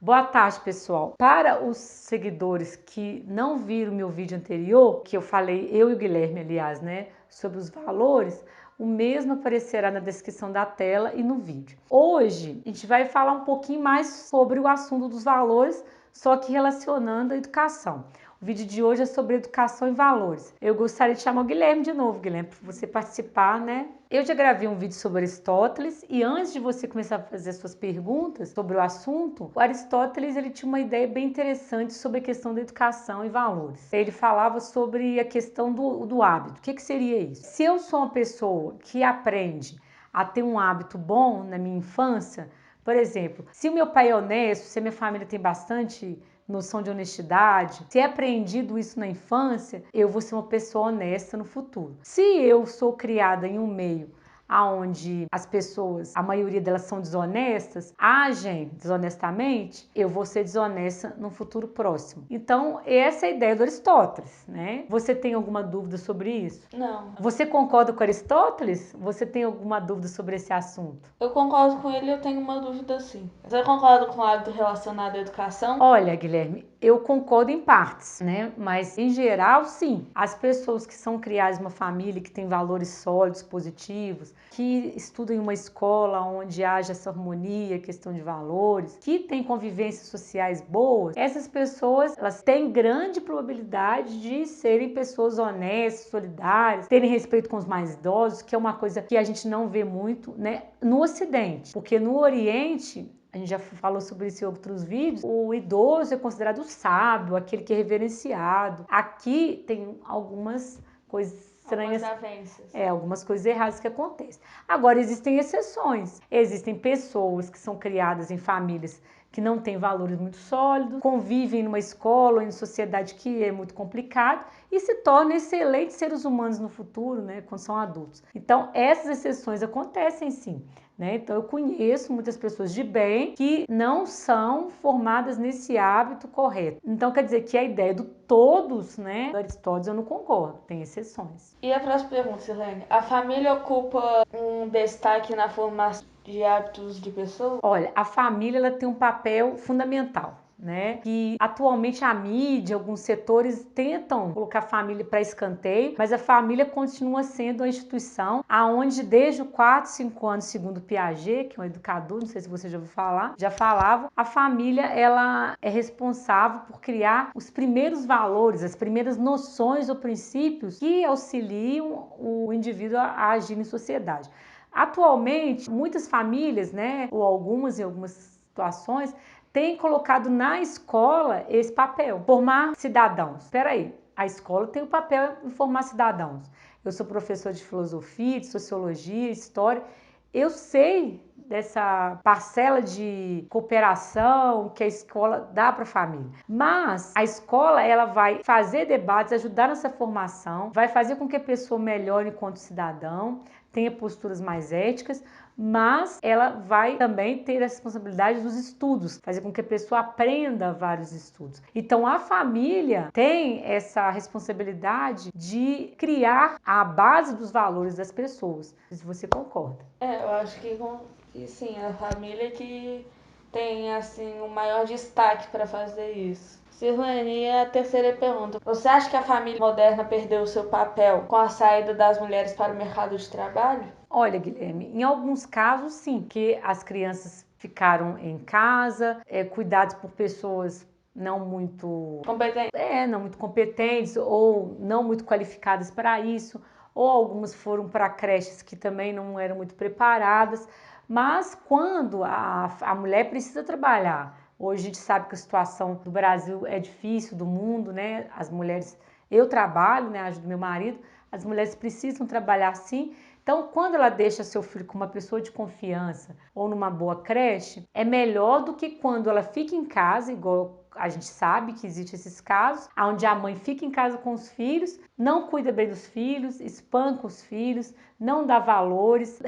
Boa tarde, pessoal. Para os seguidores que não viram meu vídeo anterior, que eu falei, eu e o Guilherme, aliás, né, sobre os valores, o mesmo aparecerá na descrição da tela e no vídeo. Hoje, a gente vai falar um pouquinho mais sobre o assunto dos valores, só que relacionando a educação. O vídeo de hoje é sobre educação e valores. Eu gostaria de chamar o Guilherme de novo, Guilherme, para você participar, né? Eu já gravei um vídeo sobre Aristóteles e antes de você começar a fazer suas perguntas sobre o assunto, o Aristóteles ele tinha uma ideia bem interessante sobre a questão da educação e valores. Ele falava sobre a questão do hábito. O que seria isso? Se eu sou uma pessoa que aprende a ter um hábito bom na minha infância, por exemplo, se o meu pai é honesto, se a minha família tem bastante noção de honestidade, se é aprendido isso na infância, eu vou ser uma pessoa honesta no futuro. Se eu sou criada em um meio aonde as pessoas, a maioria delas são desonestas, agem desonestamente, eu vou ser desonesta no futuro próximo. Então, essa é a ideia do Aristóteles, né? Você tem alguma dúvida sobre isso? Não. Você concorda com Aristóteles? Você tem alguma dúvida sobre esse assunto? Eu concordo com ele, eu tenho uma dúvida sim. Você concorda com o hábito relacionado à educação? Olha, Guilherme, eu concordo em partes, né? Mas em geral, sim. As pessoas que são criadas em uma família que tem valores sólidos, positivos, que estudam em uma escola onde haja essa harmonia, questão de valores, que tem convivências sociais boas, essas pessoas, elas têm grande probabilidade de serem pessoas honestas, solidárias, terem respeito com os mais idosos, que é uma coisa que a gente não vê muito, né, no Ocidente, porque no Oriente a gente já falou sobre isso em outros vídeos, o idoso é considerado sábio, aquele que é reverenciado. Aqui tem algumas coisas estranhas, algumas coisas erradas que acontecem. Agora, existem exceções. Existem pessoas que são criadas em famílias que não têm valores muito sólidos, convivem numa escola ou em sociedade que é muito complicado e se tornam excelentes seres humanos no futuro, né, quando são adultos. Então, essas exceções acontecem sim. Né? Então eu conheço muitas pessoas de bem que não são formadas nesse hábito correto. Então quer dizer que a ideia do todos, né, do Aristóteles eu não concordo, tem exceções. E a próxima pergunta, Silene. A família ocupa um destaque na formação de hábitos de pessoas? Olha, a família ela tem um papel fundamental. Né? Que atualmente a mídia, alguns setores tentam colocar a família para escanteio, mas a família continua sendo uma instituição aonde desde os 4, 5 anos, segundo Piaget, que é um educador, não sei se você já ouviu falar, já falava, a família ela é responsável por criar os primeiros valores, as primeiras noções ou princípios que auxiliam o indivíduo a agir em sociedade. Atualmente, muitas famílias, né, ou algumas em algumas situações, tem colocado na escola esse papel, formar cidadãos. Espera aí, a escola tem o papel em formar cidadãos. Eu sou professor de filosofia, de sociologia, história. Eu sei dessa parcela de cooperação que a escola dá para a família. Mas a escola ela vai fazer debates, ajudar nessa formação, vai fazer com que a pessoa melhore enquanto cidadão, tenha posturas mais éticas, mas ela vai também ter a responsabilidade dos estudos, fazer com que a pessoa aprenda vários estudos. Então a família tem essa responsabilidade de criar a base dos valores das pessoas. Se você concorda. Eu acho que sim, a família que tem assim o maior destaque para fazer isso. Silvane, e a terceira pergunta. Você acha que a família moderna perdeu o seu papel com a saída das mulheres para o mercado de trabalho? Olha, Guilherme, em alguns casos sim, que as crianças ficaram em casa, cuidadas por pessoas não muito competentes ou não muito qualificadas para isso, ou algumas foram para creches que também não eram muito preparadas. Mas quando a mulher precisa trabalhar, hoje a gente sabe que a situação do Brasil é difícil, do mundo, né? As mulheres, eu trabalho, né? Ajudo meu marido, as mulheres precisam trabalhar sim. Então, quando ela deixa seu filho com uma pessoa de confiança ou numa boa creche, é melhor do que quando ela fica em casa, igual a gente sabe que existem esses casos, onde a mãe fica em casa com os filhos, não cuida bem dos filhos, espanca os filhos, não dá valores,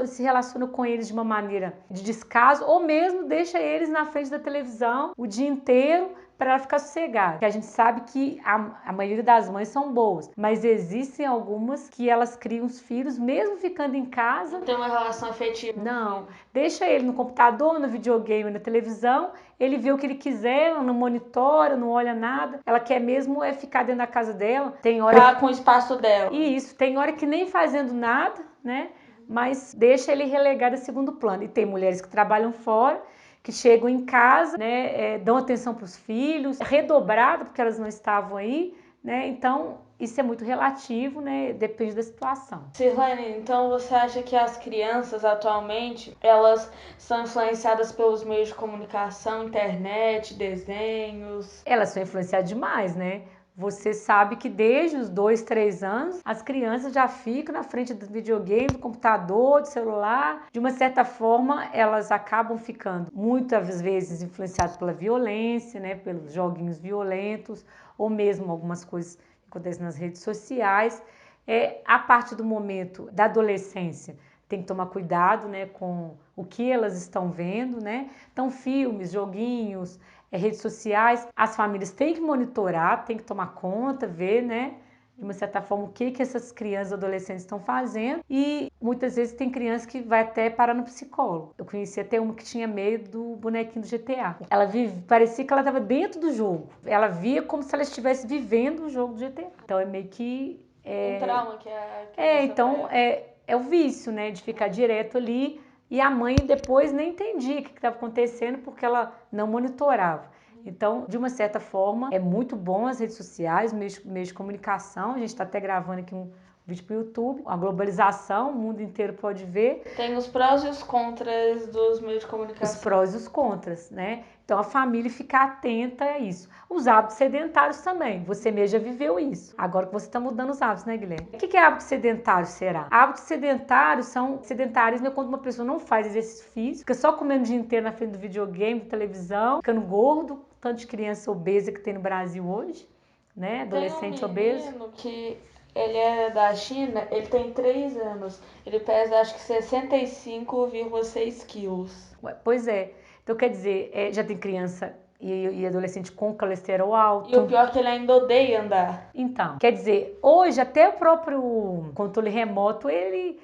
se relaciona com eles de uma maneira de descaso, ou mesmo deixa eles na frente da televisão o dia inteiro para ela ficar sossegada. Porque a gente sabe que a maioria das mães são boas, mas existem algumas que elas criam os filhos, mesmo ficando em casa. Não tem uma relação afetiva. Não, deixa ele no computador, no videogame, na televisão, ele vê o que ele quiser, ela não monitora, não olha nada. Ela quer mesmo ficar dentro da casa dela. Tem hora com o espaço dela. Isso, tem hora que nem fazendo nada, né? Mas deixa ele relegado a segundo plano. E tem mulheres que trabalham fora, que chegam em casa, né, dão atenção para os filhos, redobrado porque elas não estavam aí, né? Então, isso é muito relativo, né? Depende da situação. Sirlene, então você acha que as crianças atualmente, elas são influenciadas pelos meios de comunicação, internet, desenhos? Elas são influenciadas demais, né? Você sabe que desde os 2, 3 anos, as crianças já ficam na frente do videogame, do computador, do celular. De uma certa forma, elas acabam ficando muitas vezes influenciadas pela violência, né? Pelos joguinhos violentos, ou mesmo algumas coisas que acontecem nas redes sociais. A parte do momento da adolescência, tem que tomar cuidado, né, com o que elas estão vendo, né? Então, filmes, joguinhos, redes sociais, as famílias têm que monitorar, têm que tomar conta, ver, né, de uma certa forma, o que essas crianças e adolescentes estão fazendo. E muitas vezes tem criança que vai até parar no psicólogo. Eu conheci até uma que tinha medo do bonequinho do GTA. Ela parecia que ela estava dentro do jogo. Ela via como se ela estivesse vivendo o jogo do GTA. Então é meio que... Um trauma que então é o vício, né, de ficar direto ali. E a mãe depois nem entendia o que estava acontecendo porque ela não monitorava. Então, de uma certa forma, é muito bom as redes sociais, meios de comunicação. A gente está até gravando aqui um vídeo para o YouTube. A globalização, o mundo inteiro pode ver. Tem os prós e os contras dos meios de comunicação. Os prós e os contras, né? Então, a família ficar atenta a isso. Os hábitos sedentários também. Você mesmo já viveu isso. Agora que você está mudando os hábitos, né, Guilherme? O que é hábito sedentário, será? Hábitos sedentários são sedentarismo é quando uma pessoa não faz exercício físico, fica só comendo o dia inteiro na frente do videogame, da televisão, ficando gordo, tanto de criança obesa que tem no Brasil hoje, né? Adolescente obeso. Tem um menino que ele é da China, ele tem 3 anos. Ele pesa acho que 65,6 quilos. Pois é. Então, quer dizer, já tem criança e adolescente com colesterol alto. E o pior é que ele ainda odeia andar. Então, quer dizer, hoje até o próprio controle remoto, ele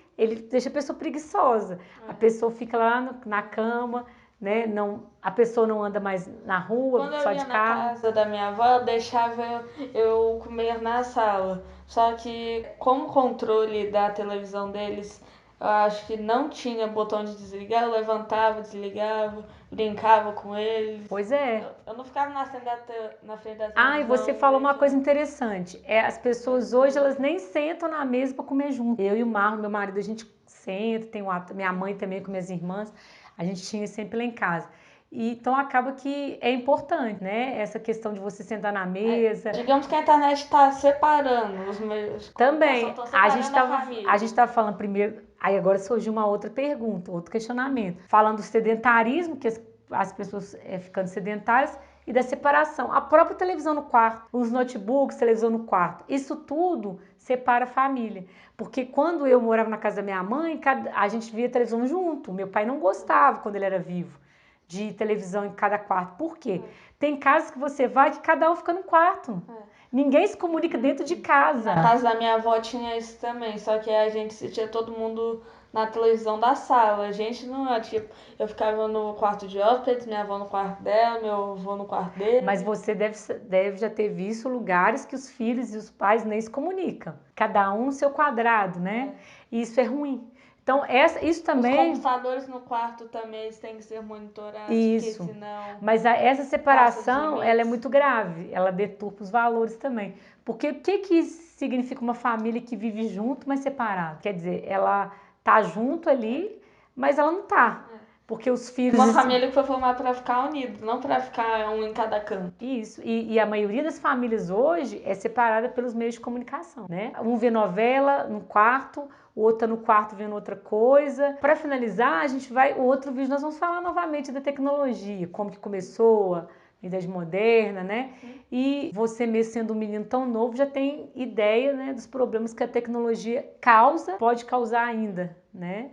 deixa a pessoa preguiçosa. A pessoa fica lá na cama, né? Não, a pessoa não anda mais na rua, Quando só eu ia de na carro. casa da minha avó, eu deixava eu comer na sala. Só que como o controle da televisão deles, eu acho que não tinha botão de desligar, eu levantava, desligava, brincava com eles. Pois é. Eu não ficava na frente da televisão. Ah, e você falou uma coisa interessante. As pessoas hoje, elas nem sentam na mesa para comer junto. Eu e o Marlon, meu marido, a gente senta, minha mãe também com minhas irmãs, a gente tinha sempre lá em casa. Então acaba que é importante, né? Essa questão de você sentar na mesa. Digamos que a internet está separando os meios. Também, a gente família. estava falando primeiro, aí agora surgiu uma outra pergunta, outro questionamento. Falando do sedentarismo, que as pessoas ficando sedentárias, e da separação. A própria televisão no quarto, os notebooks, televisão no quarto, isso tudo separa a família. Porque quando eu morava na casa da minha mãe, a gente via televisão junto. Meu pai não gostava, quando ele era vivo, de televisão em cada quarto. Por quê? Tem casas que você vai que cada um fica no quarto. Ninguém se comunica dentro de casa. Na casa da minha avó tinha isso também, só que a gente assistia todo mundo na televisão da sala. A gente não, tipo, eu ficava no quarto de hóspedes, minha avó no quarto dela, meu avô no quarto dele. Mas você deve já ter visto lugares que os filhos e os pais nem se comunicam. Cada um no seu quadrado, né? E isso é ruim. Então, isso também... Os computadores no quarto também eles têm que ser monitorados, isso. porque senão... Mas essa separação, ela é muito grave. Ela deturpa os valores também. Porque o que significa uma família que vive junto, mas separada? Quer dizer, ela tá junto ali, mas ela não tá. Porque os filhos... Uma família que foi formada para ficar unida, não para ficar um em cada canto. Isso, e a maioria das famílias hoje é separada pelos meios de comunicação, né? Um vê novela no quarto, o outro tá no quarto vendo outra coisa. Para finalizar, o outro vídeo nós vamos falar novamente da tecnologia, como que começou, idade moderna, né? E você mesmo sendo um menino tão novo já tem ideia, né, dos problemas que a tecnologia pode causar ainda, né?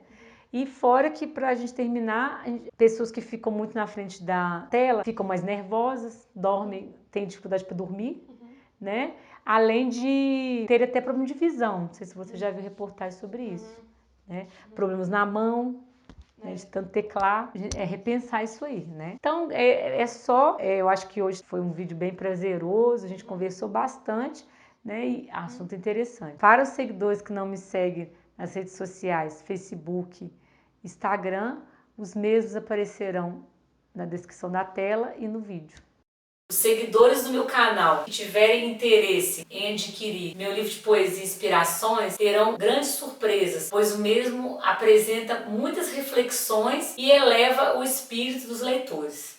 E fora que, para a gente terminar, pessoas que ficam muito na frente da tela ficam mais nervosas, dormem, têm dificuldade para dormir, né? Além de ter até problema de visão. Não sei se você já viu reportagem sobre isso, né? Problemas na mão, né, de tanto teclar, repensar isso aí, né? Então, eu acho que hoje foi um vídeo bem prazeroso, a gente conversou bastante, né? E assunto interessante. Para os seguidores que não me seguem nas redes sociais, Facebook, Instagram, os mesmos aparecerão na descrição da tela e no vídeo. Os seguidores do meu canal que tiverem interesse em adquirir meu livro de poesia e inspirações terão grandes surpresas, pois o mesmo apresenta muitas reflexões e eleva o espírito dos leitores.